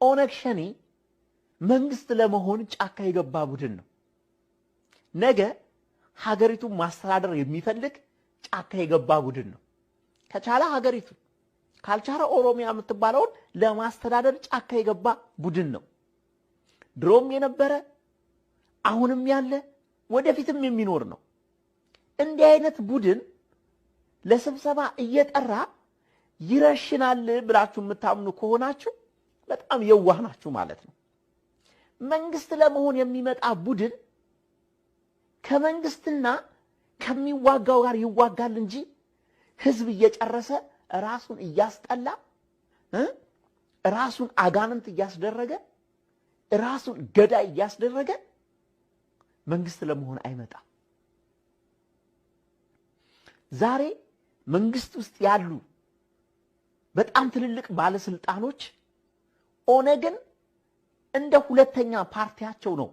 ኦነግ ሸኔ መንግስት ለመሆን ጫካ የገባ ቡድን ነው። ነገ ሀገሪቱን ማስተዳደር የሚፈልግ ጫካ የገባ ቡድን ነው። ከቻለ ሀገሪቱ ካልቻለ ኦሮሚያ የምትባለውን ለማስተዳደር ጫካ የገባ ቡድን ነው። ድሮም የነበረ አሁንም ያለ ወደፊትም የሚኖር ነው። እንዲህ አይነት ቡድን ለስብሰባ እየጠራ ይረሽናል ብላችሁ የምታምኑ ከሆናችሁ በጣም የዋህ ናችሁ ማለት ነው። መንግስት ለመሆን የሚመጣ ቡድን ከመንግስትና ከሚዋጋው ጋር ይዋጋል እንጂ ህዝብ እየጨረሰ ራሱን እያስጠላ ራሱን አጋንንት እያስደረገ ራሱን ገዳይ እያስደረገ መንግስት ለመሆን አይመጣም። ዛሬ መንግስት ውስጥ ያሉ በጣም ትልልቅ ባለስልጣኖች ኦነግን እንደ ሁለተኛ ፓርቲያቸው ነው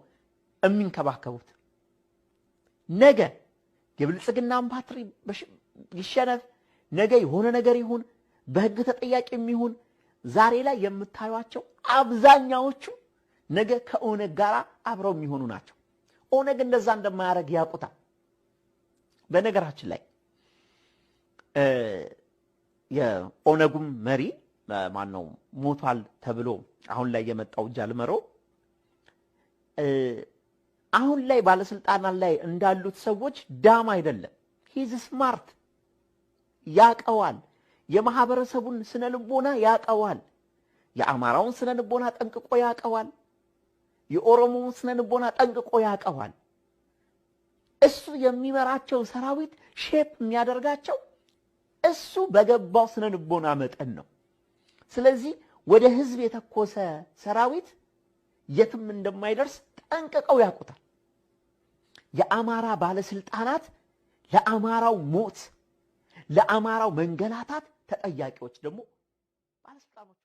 የሚንከባከቡት። ነገ የብልጽግናን ፓርቲ ይሸነፍ፣ ነገ የሆነ ነገር ይሁን፣ በህግ ተጠያቂ የሚሆን ዛሬ ላይ የምታዩቸው አብዛኛዎቹ ነገ ከኦነግ ጋር አብረው የሚሆኑ ናቸው። ኦነግ እንደዛ እንደማያደርግ ያውቁታል። በነገራችን ላይ የኦነጉም መሪ ማነው ሞቷል ተብሎ አሁን ላይ የመጣው ጃልመሮ አሁን ላይ ባለስልጣናት ላይ እንዳሉት ሰዎች ዳም አይደለም። ሂዝ ስማርት ያቀዋል። የማህበረሰቡን ስነ ልቦና ያቀዋል። የአማራውን ስነ ልቦና ጠንቅቆ ያቀዋል። የኦሮሞውን ስነ ልቦና ጠንቅቆ ያቀዋል። እሱ የሚመራቸው ሰራዊት ሼፕ የሚያደርጋቸው እሱ በገባው ስነ ልቦና መጠን ነው። ስለዚህ ወደ ህዝብ የተኮሰ ሰራዊት የትም እንደማይደርስ ጠንቅቀው ያውቁታል። የአማራ ባለስልጣናት ለአማራው ሞት ለአማራው መንገላታት ተጠያቂዎች ደግሞ ባለስልጣኖች